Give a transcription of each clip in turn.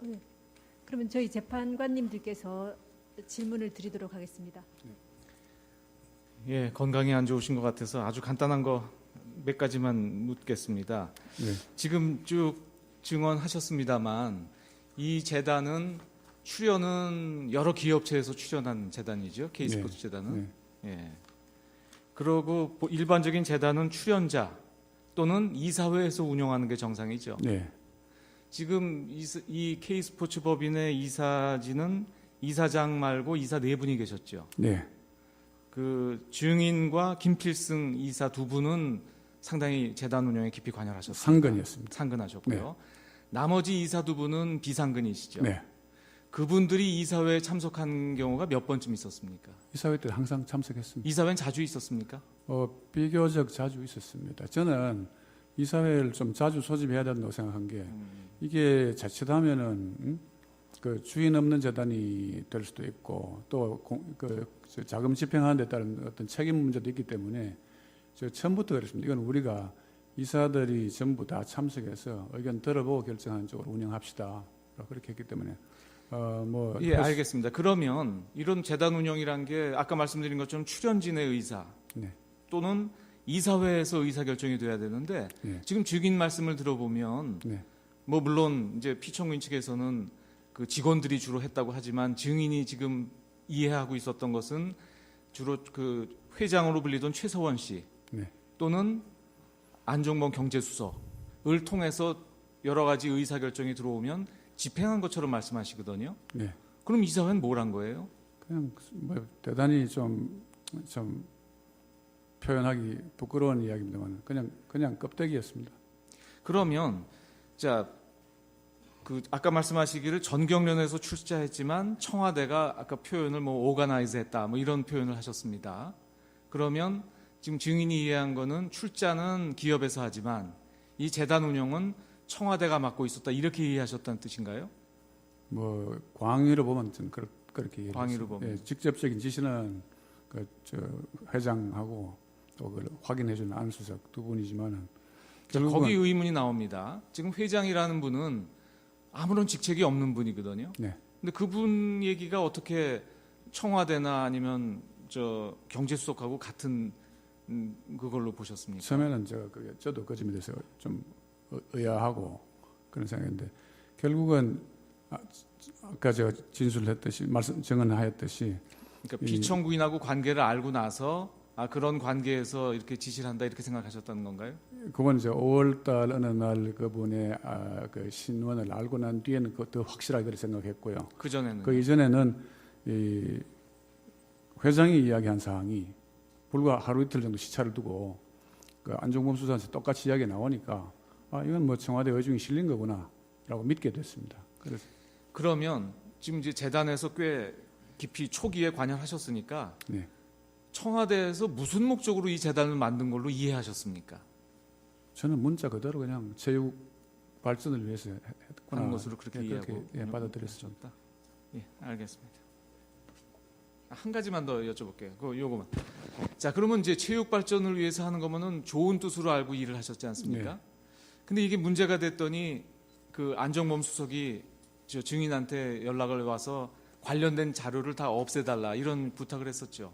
네. 그러면 저희 재판관님들께서 질문을 드리도록 하겠습니다. 예, 건강이 안 좋으신 것 같아서 아주 간단한 거 몇 가지만 묻겠습니다. 네. 지금 쭉 증언하셨습니다만 이 재단은 출연은 여러 기업체에서 출연한 재단이죠. K스포츠 재단은. 네. 예. 그리고 일반적인 재단은 출연자 또는 이사회에서 운영하는 게 정상이죠. 네. 지금 이 K스포츠 법인의 이사진은 이사장 말고 이사 네 분이 계셨죠. 네. 그 증인과 김필승 이사 두 분은 상당히 재단 운영에 깊이 관여하셨습니다. 상근이었습니다. 상근하셨고요. 나머지 이사 두 분은 비상근이시죠. 네. 그분들이 이사회에 참석한 경우가 몇 번쯤 있었습니까? 이사회 때 항상 참석했습니다. 이사회는 자주 있었습니까? 비교적 자주 있었습니다. 저는 이사회를 좀 자주 소집해야 된다고 생각한 게 이게 자칫하면은 그 주인 없는 재단이 될 수도 있고 또 그 자금 집행하는 데 따른 어떤 책임 문제도 있기 때문에 저 처음부터 그랬습니다. 이건 우리가 이사들이 전부 다 참석해서 의견 들어보고 결정하는 쪽으로 운영합시다. 그렇게 했기 때문에 예, 알겠습니다. 그러면 이런 재단 운영이란 게 아까 말씀드린 것처럼 출연진의 의사 네. 또는 이사회에서 의사 결정이 돼야 되는데 네. 지금 증인 말씀을 들어보면 네. 뭐 물론 이제 피청구인 측에서는 그 직원들이 주로 했다고 하지만 증인이 지금 이해하고 있었던 것은 주로 그 회장으로 불리던 최서원 씨 네. 또는 안종범 경제수석을 통해서 여러 가지 의사 결정이 들어오면 집행한 것처럼 말씀하시거든요. 네. 그럼 이사회는 뭘 한 거예요? 그냥 대단히 좀 표현하기 부끄러운 이야기입니다만 그냥 껍데기였습니다. 그러면 자, 그 아까 말씀하시기를 전경련에서 출자했지만 청와대가 아까 표현을 뭐 오가나이즈했다 뭐 이런 표현을 하셨습니다. 그러면 지금 증인이 이해한 거는 출자는 기업에서 하지만 이 재단 운영은 청와대가 맡고 있었다 이렇게 이해하셨다는 뜻인가요? 뭐 광의로 보면 좀 그렇게 이해했습니다. 광의로 보면. 예, 직접적인 지시는 저 회장하고 또 그걸 확인해주는 안수석 두 분이지만은 거기 의문이 나옵니다. 지금 회장이라는 분은 아무런 직책이 없는 분이거든요. 네. 근데 그분 얘기가 어떻게 청와대나 아니면 저 경제수석하고 같은 그걸로 보셨습니까? 처음에는 저도 그 점에 대해서 좀 의아하고 그런 생각인데 결국은 아까 제가 진술했듯이 증언하였듯이 그러니까 피청구인하고 관계를 알고 나서 그런 관계에서 이렇게 지시를 한다 이렇게 생각하셨다는 건가요? 그건 이제 5월달 어느 날 그분의 그 신원을 알고 난 뒤에는 더 확실하게 그렇게 생각했고요. 그 전에는 그 이전에는 이 회장이 이야기한 사항이 불과 하루 이틀 정도 시차를 두고 그 안종범 수사한테 똑같이 이야기 나오니까 이건 뭐 청와대 의중이 실린 거구나라고 믿게 됐습니다. 그래서 그러면 지금 이제 재단에서 꽤 깊이 초기에 관여하셨으니까 네. 청와대에서 무슨 목적으로 이 재단을 만든 걸로 이해하셨습니까? 저는 문자 그대로 그냥 체육 발전을 위해서 했구나 하는 것으로 그렇게 이해하고 받아들였습니다. 예, 알겠습니다. 한 가지만 더 여쭤볼게요. 요거만. 자, 그러면 이제 체육 발전을 위해서 하는 거면은 좋은 뜻으로 알고 일을 하셨지 않습니까? 네. 근데 이게 문제가 됐더니 그 안정범 수석이 저 증인한테 연락을 와서 관련된 자료를 다 없애달라 이런 부탁을 했었죠.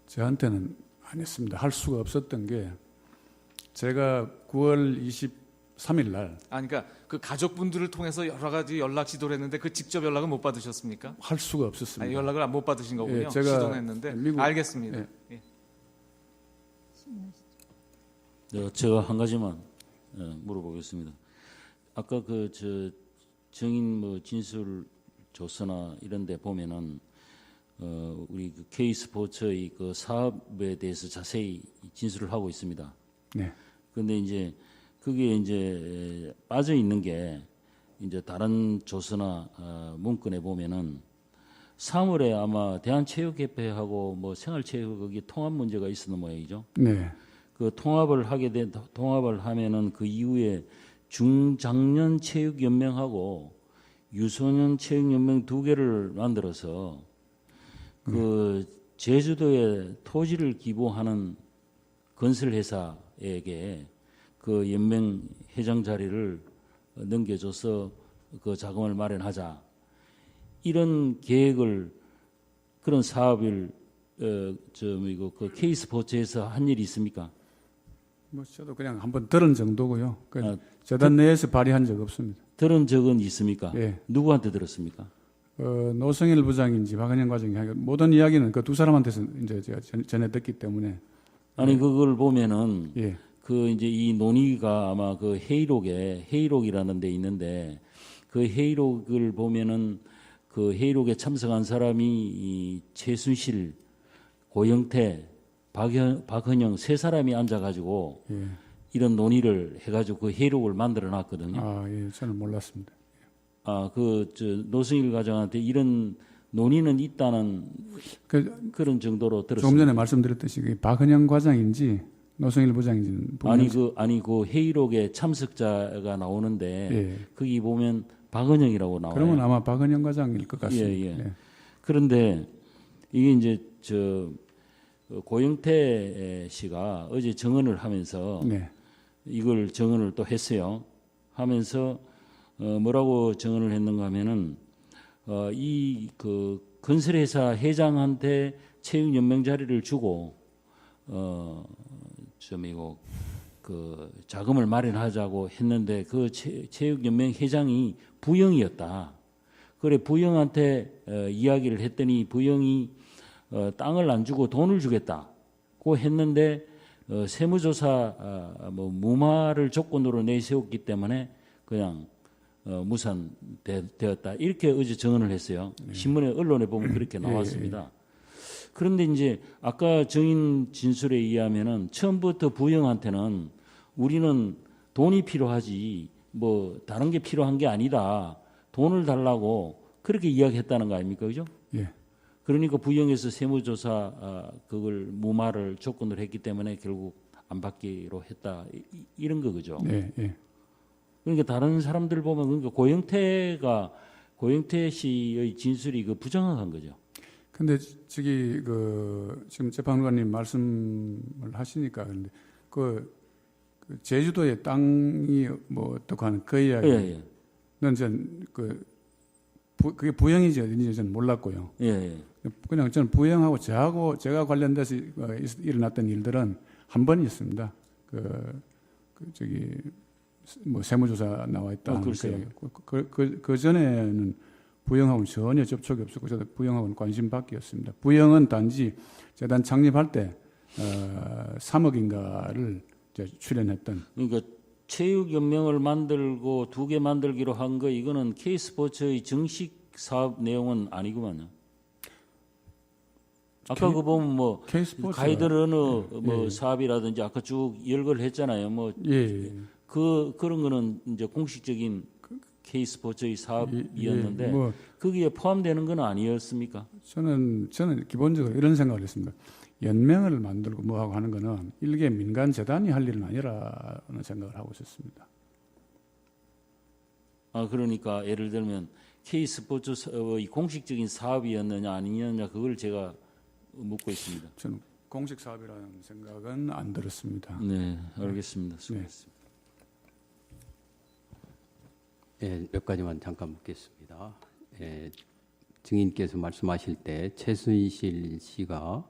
저한테는 안 했습니다. 할 수가 없었던 게 제가 9월 23일 날 그러니까 그 가족분들을 통해서 여러 가지 연락 시도를 했는데 그 직접 연락은 못 받으셨습니까? 할 수가 없었습니다. 연락을 못 받으신 거군요. 예, 제가 시도는 했는데 알겠습니다. 예. 네, 제가 한 가지만 물어보겠습니다. 아까 증인 뭐 진술 조서나 이런 데 보면은 우리 그 K스포츠의 그 사업에 대해서 자세히 진술을 하고 있습니다. 네. 근데 이제 그게 이제 빠져 있는 게 이제 다른 조서나 문건에 보면은 3월에 아마 대한체육협회하고 뭐 생활체육이 통합 문제가 있었는 모양이죠. 네. 그 통합을 하면은 그 이후에 중장년 체육연맹하고 유소년 체육연맹 두 개를 만들어서 그 제주도에 토지를 기부하는 건설회사에게 그 연맹 회장 자리를 넘겨줘서 그 자금을 마련하자 이런 계획을 그런 사업을 그 K스포츠에서 한 일이 있습니까? 뭐 저도 그냥 한번 들은 정도고요. 그 아, 재단 내에서 발의한 적 없습니다. 들은 적은 있습니까? 예. 누구한테 들었습니까? 노성일 부장인지 박은영 과장이 모든 이야기는 그 두 사람한테서 이제 제가 전해 듣기 때문에 아니 그걸 보면은 예. 그 이제 이 논의가 아마 그 회의록이라는 데 있는데 그 회의록을 보면은 그 회의록에 참석한 사람이 이 최순실, 고영태, 박헌영 세 사람이 앉아가지고 예. 이런 논의를 해가지고 그 회의록을 만들어 놨거든요. 아, 예. 저는 몰랐습니다. 노승일 과장한테 이런 논의는 있다는 그런 정도로 조금 들었습니다. 전에 말씀드렸듯이 그 박은영 과장인지 노성일 부장인지는 아니 그 회의록에 참석자가 나오는데 예. 거기 보면 박은영이라고 나와요. 그러면 아마 박은영 과장일 것 같습니다. 예. 예. 그런데 이게 이제 고영태 씨가 어제 증언을 하면서 네. 이걸 증언을 또 했어요. 하면서 뭐라고 증언을 했는가 하면은 이 그 건설회사 회장한테 체육연맹 자리를 주고 그 자금을 마련하자고 했는데 그 체육연맹 회장이 부영이었다. 그래 부영한테 이야기를 했더니 부영이 땅을 안 주고 돈을 주겠다고 했는데 세무조사 무마를 조건으로 내세웠기 때문에 그냥 무산되었다. 이렇게 어제 증언을 했어요. 신문에 언론에 보면 그렇게 나왔습니다. 그런데 이제 아까 증인 진술에 의하면은 처음부터 부영한테는 우리는 돈이 필요하지 뭐 다른 게 필요한 게 아니다. 돈을 달라고 그렇게 이야기했다는 거 아닙니까? 그죠? 예. 그러니까 부영에서 세무조사 그걸 무마를 조건으로 했기 때문에 결국 안 받기로 했다. 이런 거 그죠? 예. 예. 그러니까 다른 사람들 보면 그러니까 고영태 씨의 진술이 그 부정확한 거죠. 근데 저기 지금 재판관님 말씀을 하시니까 그런데 그 제주도의 땅이 뭐 어떻고 하는 그 이야기는 그게 부영인지 어딘지 저는 몰랐고요. 예. 그냥 저는 부영하고 제가 관련돼서 일어났던 일들은 한 번 있습니다. 저기 뭐 세무조사 나와 있다. 그 전에는 부영하고는 전혀 접촉이 없었고 저도 부영하고는 관심 밖이었습니다. 부영은 단지 재단 창립할 때 3억인가를 출연했던. 그러니까 체육연맹을 만들고 2개 만들기로 한 거 이거는 K스포츠의 정식 사업 내용은 아니구만요. 아까 그 보면 뭐 가이드러너 사업이라든지 아까 쭉 열거를 했잖아요. 뭐 그런 거는 이제 공식적인 K스포츠의 사업이었는데 거기에 포함되는 건 아니었습니까? 저는 기본적으로 이런 생각을 했습니다. 연맹을 만들고 뭐하고 하는 거는 일개 민간 재단이 할 일은 아니라는 생각을 하고 있었습니다. 그러니까 예를 들면 K스포츠의 공식적인 사업이었느냐 아니었느냐 그걸 제가 묻고 있습니다. 저는 공식 사업이라는 생각은 안 들었습니다. 네, 알겠습니다. 수고했습니다. 네, 몇 가지만 잠깐 묻겠습니다. 증인께서 말씀하실 때 최순실 씨가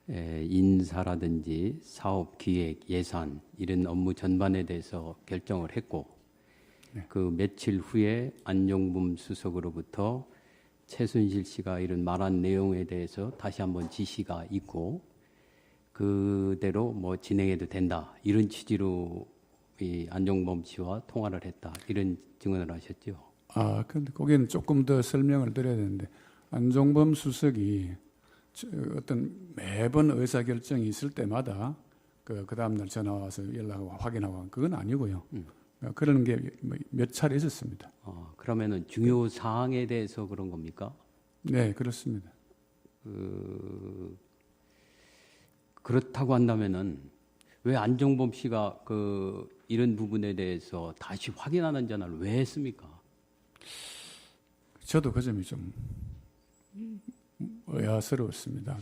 인사라든지 사업 기획, 예산 이런 업무 전반에 대해서 결정을 했고 그 며칠 후에 안종범 수석으로부터 최순실 씨가 이런 말한 내용에 대해서 다시 한번 지시가 있고 그대로 뭐 진행해도 된다 이런 취지로 이 안종범 씨와 통화를 했다 이런 증언을 하셨죠. 근데 거기는 조금 더 설명을 드려야 되는데 안종범 수석이 어떤 매번 의사 결정이 있을 때마다 그 다음 날 전화 와서 연락하고 확인하고 그건 아니고요. 그런 게 몇 차례 있었습니다. 그러면은 중요 사항에 대해서 그런 겁니까? 네, 그렇습니다. 그렇다고 한다면은 왜 안종범 씨가 이런 부분에 대해서 다시 확인하는 전화를 왜 했습니까? 저도 그 점이 좀 의아스러웠습니다.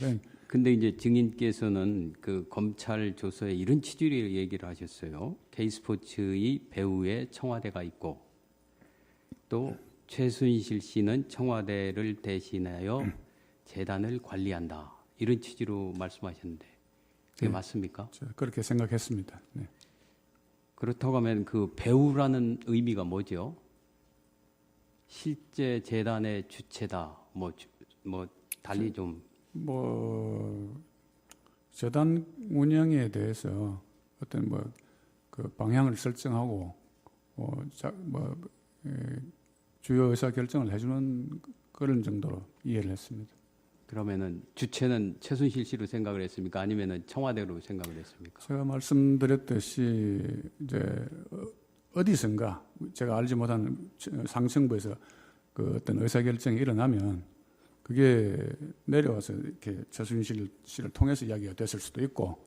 근데 이제 증인께서는 그 검찰 조서에 이런 취지로 얘기를 하셨어요. K스포츠의 배후에 청와대가 있고 또 최순실 씨는 청와대를 대신하여 재단을 관리한다. 이런 취지로 말씀하셨는데 그게 네. 맞습니까? 그렇게 생각했습니다. 네. 그렇다고 하면 그 배우라는 의미가 뭐죠? 실제 재단의 주체다. 뭐 달리 좀 뭐 재단 운영에 대해서 어떤 뭐 그 방향을 설정하고 주요 의사 결정을 해주는 그런 정도로 이해를 했습니다. 그러면은 주체는 최순실 씨로 생각을 했습니까? 아니면은 청와대로 생각을 했습니까? 제가 말씀드렸듯이 이제 어디선가 제가 알지 못한 상층부에서 그 어떤 의사 결정이 일어나면 그게 내려와서 이렇게 최순실 씨를 통해서 이야기가 됐을 수도 있고,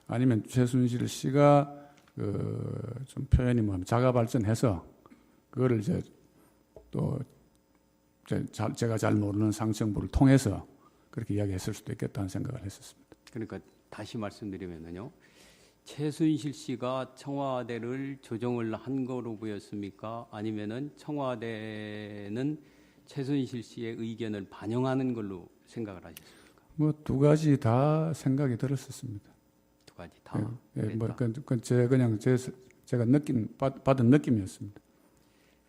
아니면 최순실 씨가 그 좀 표현이 뭐 자가 발전해서 그거를 이제 또 제가 잘 모르는 상층부를 통해서 그렇게 이야기했을 수도 있겠다는 생각을 했었습니다. 그러니까 다시 말씀드리면은요. 최순실 씨가 청와대를 조정을 한 거로 보였습니까? 아니면은 청와대는 최순실 씨의 의견을 반영하는 걸로 생각을 하셨습니까? 뭐 두 가지 다 생각이 들었었습니다. 두 가지 다. 예, 뭐 그건 제가 받은 느낌이었습니다.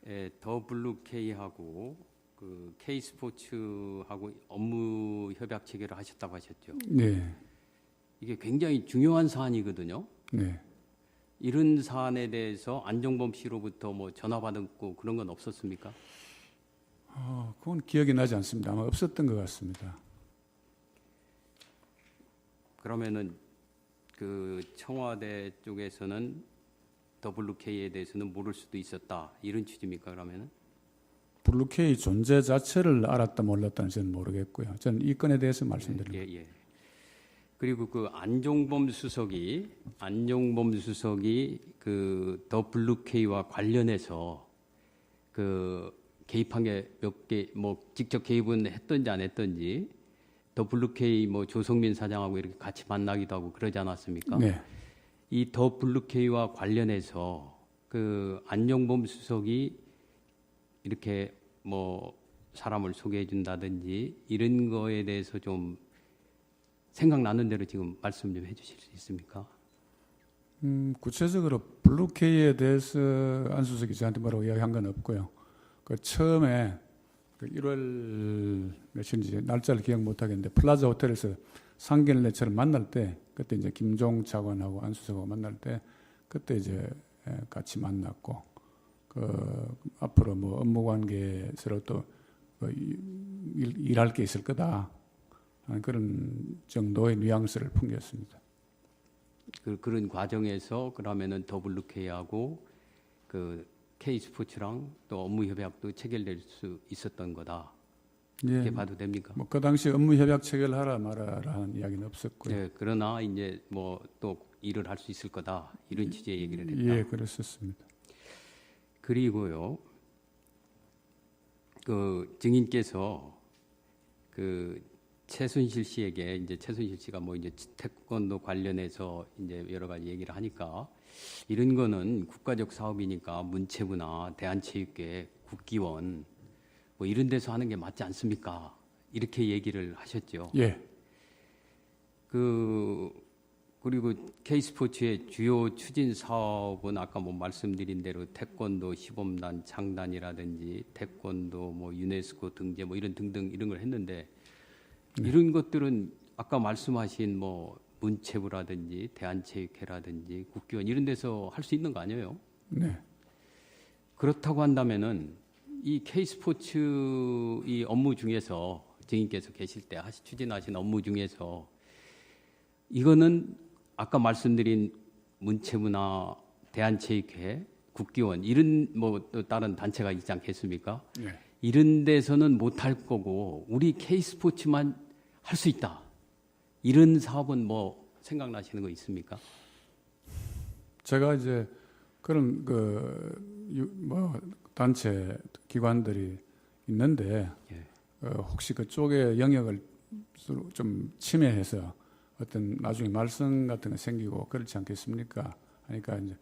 예, 더 블루 K하고 그 K 스포츠하고 업무 협약 체결을 하셨다고 하셨죠. 네, 이게 굉장히 중요한 사안이거든요. 네. 이런 사안에 대해서 안종범 씨로부터 뭐 전화 받았고 그런 건 없었습니까? 그건 기억이 나지 않습니다. 아마 없었던 것 같습니다. 그러면은 그 청와대 쪽에서는 WK에 대해서는 모를 수도 있었다 이런 취지입니까? 그러면은 블루케이 존재 자체를 알았다 몰랐다는 저는 모르겠고요. 저는 이 건에 대해서 말씀드립니다. 예. 그리고 그 안종범 수석이 그 WK와 관련해서 그 개입한 게 몇 개 뭐 직접 개입은 했던지 안 했던지 WK 뭐 조성민 사장하고 이렇게 같이 만나기도 하고 그러지 않았습니까? 네. 이 WK와 관련해서 그 안종범 수석이 이렇게 뭐 사람을 소개해 준다든지 이런 거에 대해서 좀 생각나는 대로 지금 말씀 좀 해주실 수 있습니까? 구체적으로 블루케이에 대해서 안 수석이 저한테 뭐라고 이야기한 건 없고요. 그 처음에 그 1월 며칠인지 날짜를 기억 못 하겠는데 플라자 호텔에서 상견례처를 만날 때 그때 이제 김종 차관하고 안 수석하고 만날 때 그때 이제 같이 만났고 그 앞으로 뭐 업무 관계에서 또 일할 게 있을 거다 하는 그런 정도의 뉘앙스를 풍겼습니다. 그런 과정에서 그러면은 WK하고 그 K 스포츠랑 또 업무 협약도 체결될 수 있었던 거다. 이렇게 예, 봐도 됩니까? 뭐 그 당시 업무 협약 체결하라 말아라는 이야기는 없었고요. 네, 그러나 이제 뭐 또 일을 할 수 있을 거다 이런 취지의 얘기를 했다. 예, 그랬었습니다. 그리고요, 그 증인께서 그 최순실 씨에게 이제 최순실 씨가 뭐 이제 태권도 관련해서 이제 여러 가지 얘기를 하니까 이런 거는 국가적 사업이니까 문체부나 대한체육회, 국기원 뭐 이런 데서 하는 게 맞지 않습니까? 이렇게 얘기를 하셨죠. 예, 그리고 K스포츠의 주요 추진 사업은 아까 뭐 말씀드린 대로 태권도 시범단 창단이라든지 태권도 뭐 유네스코 등재 뭐 이런 등등 이런 걸 했는데 이런 것들은 아까 말씀하신 뭐 문체부라든지 대한체육회라든지 국기원 이런 데서 할 수 있는 거 아니에요? 네. 그렇다고 한다면은 이 K스포츠 이 업무 중에서 증인께서 계실 때 추진하신 업무 중에서 이거는 아까 말씀드린 문체부나 대한체육회, 국기원 이런 뭐 또 다른 단체가 있지 않겠습니까? 네. 이런 데서는 못할 거고 우리 K스포츠만 할 수 있다. 이런 사업은 뭐 생각나시는 거 있습니까? 제가 이제 그런 뭐 단체 기관들이 있는데 혹시 그쪽의 영역을 좀 침해해서 어떤 나중에 말썽 같은 거 생기고 그렇지 않겠습니까? 그러니까 이제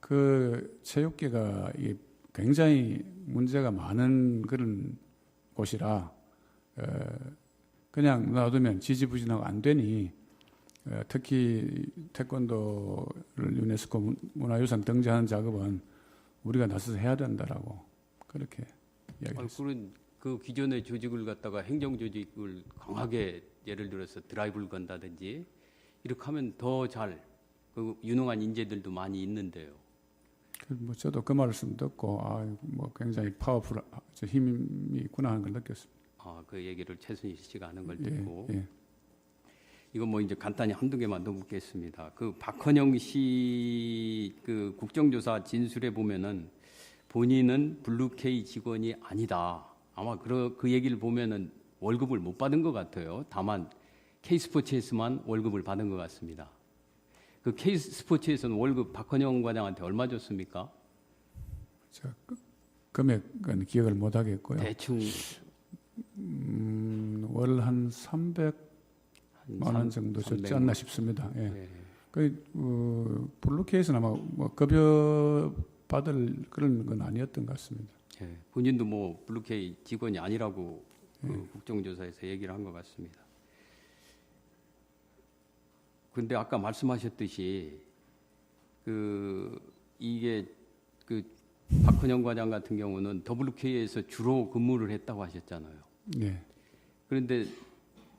그 체육계가 굉장히 문제가 많은 그런 곳이라 그냥 놔두면 지지부진하고 안 되니 특히 태권도를 유네스코 문화유산 등재하는 작업은 우리가 나서서 해야 된다라고 그렇게 이야기했습니다. 그런 그 기존의 조직을 갖다가 행정 조직을 강하게 예를 들어서 드라이브를 건다든지 이렇게 하면 더 잘 그 유능한 인재들도 많이 있는데요. 뭐 저도 그 말씀 듣고 뭐 굉장히 파워풀 힘이 있구나 하는 걸 느꼈습니다. 그 얘기를 최순실 씨가 하는 걸 듣고 예. 이건 뭐 이제 간단히 한두 개만 더 묻겠습니다. 그 박헌영 씨 그 국정조사 진술에 보면은 본인은 블루케이 직원이 아니다. 아마 그 얘기를 보면은 월급을 못 받은 것 같아요. 다만 K스포츠에서만 월급을 받은 것 같습니다. 그 K스포츠에서는 월급 박헌영 과장한테 얼마 줬습니까? 금액은 기억을 못 하겠고요. 대충 월 한 300만 원 정도 줬지 않나 싶습니다. 예. 네. 블루케이스는 아마 뭐 급여 받을 그런 건 아니었던 것 같습니다. 예, 본인도 뭐 블루케이 직원이 아니라고 그 국정조사에서 얘기를 한 것 같습니다. 그런데 아까 말씀하셨듯이 이게 박헌영 과장 같은 경우는 WK에서 주로 근무를 했다고 하셨잖아요. 네. 그런데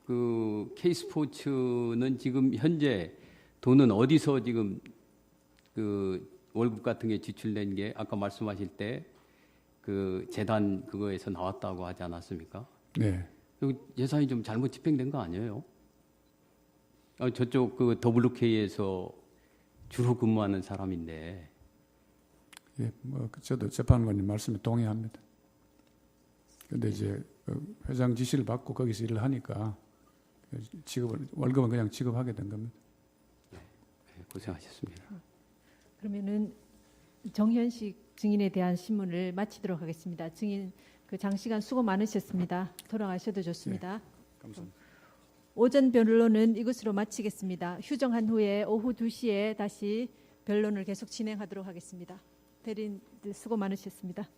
그 K스포츠는 지금 현재 돈은 어디서 지금 그 월급 같은 게 지출된 게 아까 말씀하실 때 그 재단 그거에서 나왔다고 하지 않았습니까? 네. 예산이 좀 잘못 집행된 거 아니에요? 저쪽 그 WK에서 주로 근무하는 사람인데. 예, 뭐 저도 재판관님 말씀에 동의합니다. 근데 이제 회장 지시를 받고 거기서 일을 하니까 월급은 그냥 지급하게 된 겁니다. 네, 고생하셨습니다. 그러면은 정현식 증인에 대한 신문을 마치도록 하겠습니다. 증인 장시간 수고 많으셨습니다. 돌아가셔도 좋습니다. 감사합니다. 오전 변론은 이것으로 마치겠습니다. 휴정한 후에 오후 2시에 다시 변론을 계속 진행하도록 하겠습니다. 대리인들 수고 많으셨습니다.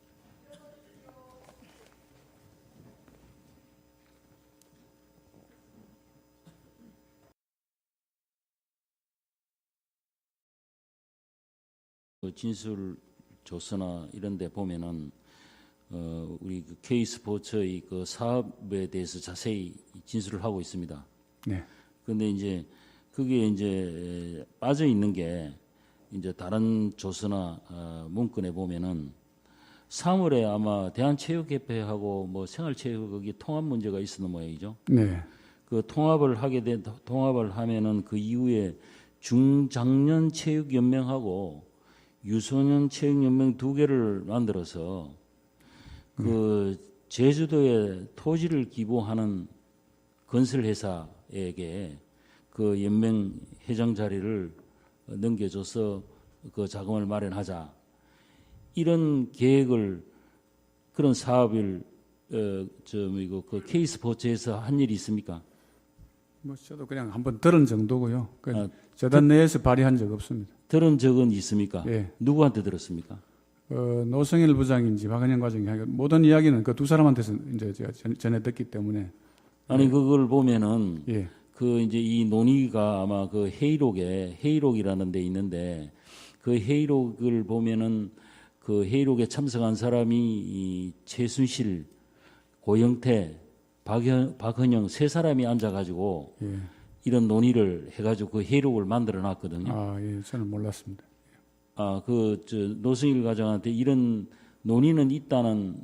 진술 조서나 이런 데 보면은 우리 그 K스포츠의 그 사업에 대해서 자세히 진술을 하고 있습니다. 네. 근데 이제 그게 이제 빠져 있는 게 이제 다른 조서나 문건에 보면은 3월에 아마 대한체육협회하고 뭐 생활체육이 통합 문제가 있었는 모양이죠. 네. 그 통합을 하면은 그 이후에 중장년 체육연맹하고 유소년 체육연맹 2개를 만들어서 그 제주도에 토지를 기부하는 건설회사에게 그 연맹 회장 자리를 넘겨줘서 그 자금을 마련하자. 이런 계획을 그런 사업을 그 K스포츠에서 한 일이 있습니까? 뭐 저도 그냥 한번 들은 정도고요. 재단 내에서 발의한 적 없습니다. 들은 적은 있습니까? 예. 누구한테 들었습니까? 노성일 부장인지 박은영 과장이 모든 이야기는 그 두 사람한테서 이제 제가 전해 듣기 때문에. 아니 그걸 보면은 예. 그 이제 이 논의가 아마 그 회의록이라는 데 있는데 그 회의록을 보면은 그 회의록에 참석한 사람이 이 최순실, 고영태, 박헌영 세 사람이 앉아가지고 예. 이런 논의를 해가지고 그 회의록을 만들어놨거든요. 예, 저는 몰랐습니다. 노승일 과장한테 이런 논의는 있다는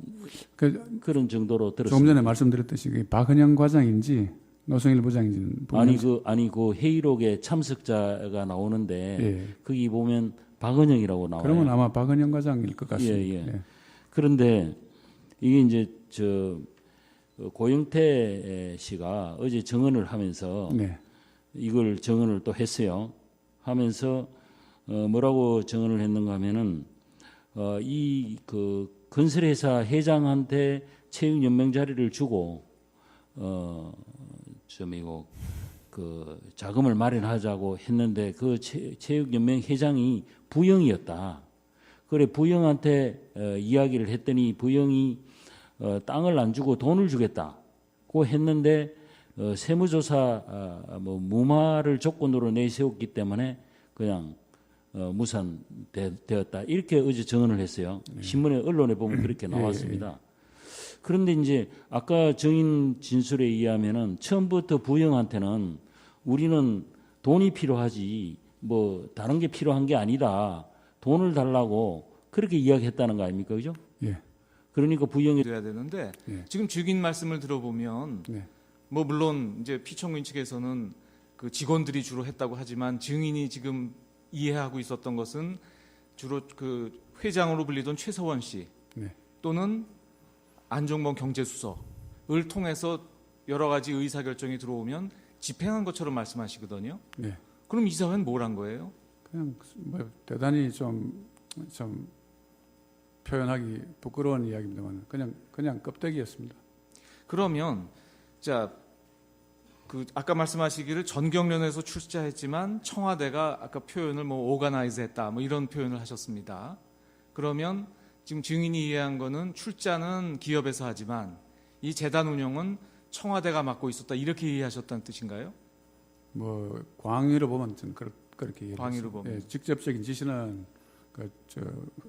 그런 정도로 들었습니다. 조금 전에 말씀드렸듯이 박은영 과장인지 노성일 부장인지는 아니 그 회의록에 참석자가 나오는데 예. 거기 보면 박은영이라고 나와요. 그러면 아마 박은영 과장일 것 같습니다. 예. 예. 그런데 이게 이제 고영태 씨가 어제 증언을 하면서 네. 이걸 증언을 또 했어요. 하면서 뭐라고 증언을 했는가 하면은 이 그 건설회사 회장한테 체육연맹 자리를 주고 그 자금을 마련하자고 했는데 그 체육연맹 회장이 부영이었다. 그래 부영한테 이야기를 했더니 부영이 땅을 안 주고 돈을 주겠다고 했는데 세무조사 무마를 조건으로 내세웠기 때문에 그냥 무산되었다 이렇게 어제 증언을 했어요. 신문에 언론에 보면 그렇게 나왔습니다. 그런데 이제 아까 증인 진술에 의하면은 처음부터 부영한테는 우리는 돈이 필요하지 뭐 다른 게 필요한 게 아니다. 돈을 달라고 그렇게 이야기했다는 거 아닙니까, 그죠? 예. 그러니까 부영이 돼야 되는데 예. 지금 증인 말씀을 들어보면 네. 뭐 물론 이제 피청구인 측에서는 그 직원들이 주로 했다고 하지만 증인이 지금 이해하고 있었던 것은 주로 그 회장으로 불리던 최서원 씨 네. 또는 안종범 경제수석을 통해서 여러 가지 의사 결정이 들어오면 집행한 것처럼 말씀하시거든요. 네. 그럼 이사회는 뭘 한 거예요? 그냥 뭐 대단히 좀 표현하기 부끄러운 이야기입니다만 그냥 껍데기였습니다. 그러면 자, 그 아까 말씀하시기를 전경련에서 출자했지만 청와대가 아까 표현을 뭐 오가나이즈했다 뭐 이런 표현을 하셨습니다. 그러면 지금 증인이 이해한 거는 출자는 기업에서 하지만 이 재단 운영은 청와대가 맡고 있었다 이렇게 이해하셨다는 뜻인가요? 뭐 광의로 보면 좀 그렇게 이해했습니다. 광의로 보면. 예, 직접적인 지시는 저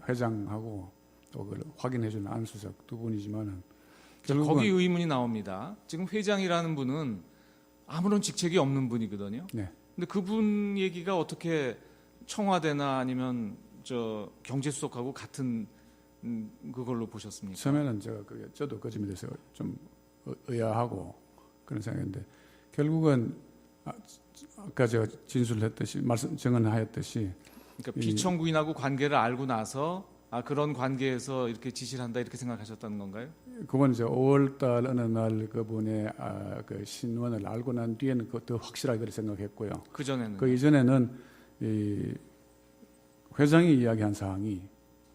회장하고 또 그걸 확인해주는 안수석 두 분이지만은 결국은 거기 의문이 나옵니다. 지금 회장이라는 분은 아무런 직책이 없는 분이거든요. 네. 근데 그분 얘기가 어떻게 청와대나 아니면 저 경제수석하고 같은 그걸로 보셨습니까? 처음에는 저도 그 점에 대해서 좀 의아하고 그런 생각인데 결국은 아까 제가 진술했듯이 증언하였듯이 그러니까 피청구인하고 관계를 알고 나서 그런 관계에서 이렇게 지시를 한다 이렇게 생각하셨다는 건가요? 그건 이제 5월달 어느 날 그분의 그 신원을 알고 난 뒤에는 더 확실하게 그렇게 생각했고요. 그 전에는 그 이전에는 이 회장이 이야기한 사항이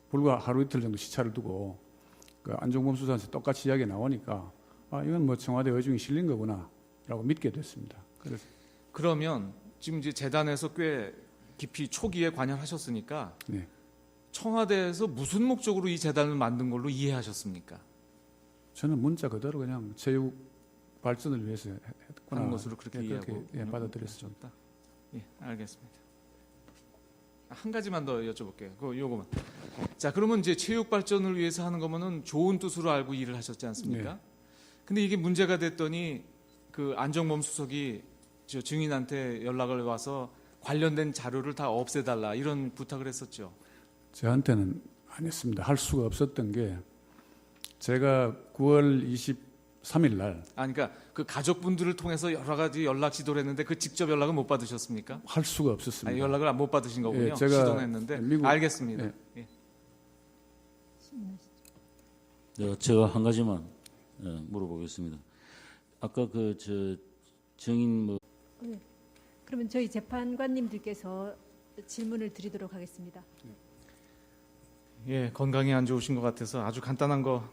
불과 하루 이틀 정도 시차를 두고 그 안종범 수사한테 똑같이 이야기 나오니까 이건 뭐 청와대 의중이 실린 거구나라고 믿게 됐습니다. 그래서 그러면 지금 이제 재단에서 꽤 깊이 초기에 관여하셨으니까 네. 청와대에서 무슨 목적으로 이 재단을 만든 걸로 이해하셨습니까? 저는 문자 그대로 그냥 체육 발전을 위해서 했구나 하는 것으로 그렇게 이해하고 받아들였습니다. 예, 알겠습니다. 한 가지만 더 여쭤볼게요. 요거만. 자, 그러면 이제 체육 발전을 위해서 하는 거면은 좋은 뜻으로 알고 일을 하셨지 않습니까? 네. 근데 이게 문제가 됐더니 그 안정범 수석이 저 증인한테 연락을 와서 관련된 자료를 다 없애달라 이런 부탁을 했었죠. 저한테는 안 했습니다. 할 수가 없었던 게 제가 9월 23일 날 그러니까 그 가족분들을 통해서 여러 가지 연락 시도를 했는데 그 직접 연락은 못 받으셨습니까? 할 수가 없었습니다. 연락을 못 받으신 거군요. 예, 제가 시도는 했는데 미국- 알겠습니다. 예. 예. 제가 한 가지만 물어보겠습니다. 아까 증인 그러면 저희 재판관님들께서 질문을 드리도록 하겠습니다. 예, 건강이 안 좋으신 것 같아서 아주 간단한 거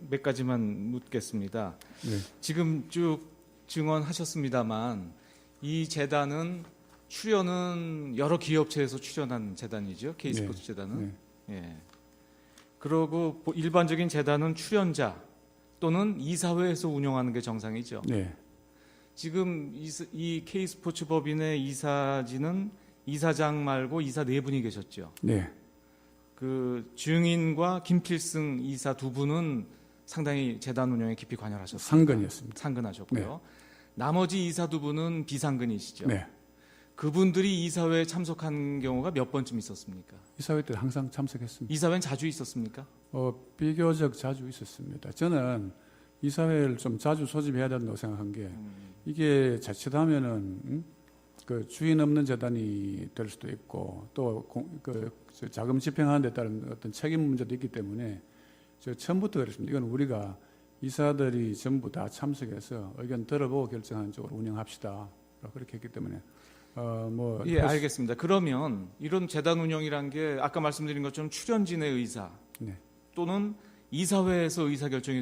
몇 가지만 묻겠습니다. 네. 지금 쭉 증언하셨습니다만 이 재단은 출연은 여러 기업체에서 출연한 재단이죠. K스포츠 재단은. 네. 예. 그리고 일반적인 재단은 출연자 또는 이사회에서 운영하는 게 정상이죠. 네. 지금 이 K스포츠 법인의 이사진은 이사장 말고 이사 네 분이 계셨죠. 네. 그 증인과 김필승 이사 두 분은 상당히 재단 운영에 깊이 관여하셨습니다. 상근이었습니다. 상근하셨고요. 나머지 이사 두 분은 비상근이시죠. 네. 그분들이 이사회에 참석한 경우가 몇 번쯤 있었습니까? 이사회 때 항상 참석했습니다. 이사회는 자주 있었습니까? 비교적 자주 있었습니다. 저는 이사회를 좀 자주 소집해야 된다고 생각한 게 이게 자칫하면은 그 주인 없는 재단이 될 수도 있고 또 자금 집행하는 데 따른 어떤 책임 문제도 있기 때문에 저 처음부터 그랬습니다. 이건 우리가 이사들이 전부 다 참석해서 의견 들어보고 결정하는 쪽으로 운영합시다. 그렇게 했기 때문에 예, 알겠습니다. 그러면 이런 재단 운영이란 게 아까 말씀드린 것처럼 출연진의 의사 네. 또는 이사회에서 의사 결정이